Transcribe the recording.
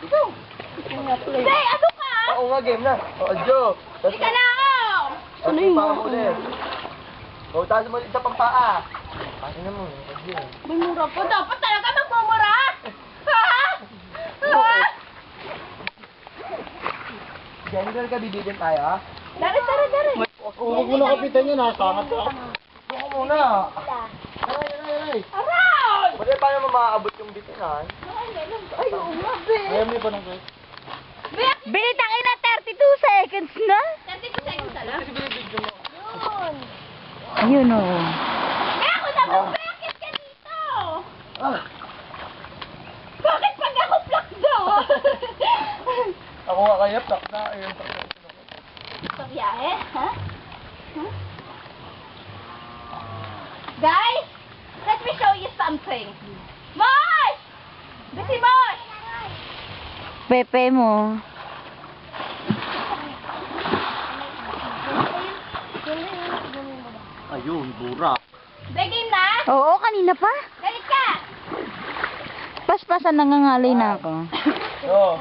Hindi, ano ka? Oo nga, game na. Oo, Joe. Ika na ako! Ano yung paa mo ulit? O, taas mo isa pang paa. Ano na mo? May mura po. Dapat talaga magmumura! Ha? Ha? General ka, bibigyan tayo, ha? Dari. Huwag mo na kapitan yun, ha? Sangat ka. Huwag muna. Aray. Aray! Pwede paano mo maaabot yung bitin, ha? Ay, oo nga, be. Ayaw mo pa ng guys. Binitang ina 32 seconds na. 32 seconds na lang. Kasi binibigyan mo. Ayun o. Eh, ako na mo, bakit ka dito? Ah! Bakit pag ako plak daw? Ako nga kaya, plak na. Ayun, plak na. Pagyahe, ha? Huh? Guys, let me show you something. Mosh! Bisi Mosh! Pepe mo. Ayun, burak. Begin na? Oo, kanina pa. Galit ka! Paspasan nangangalay na ako. Oo.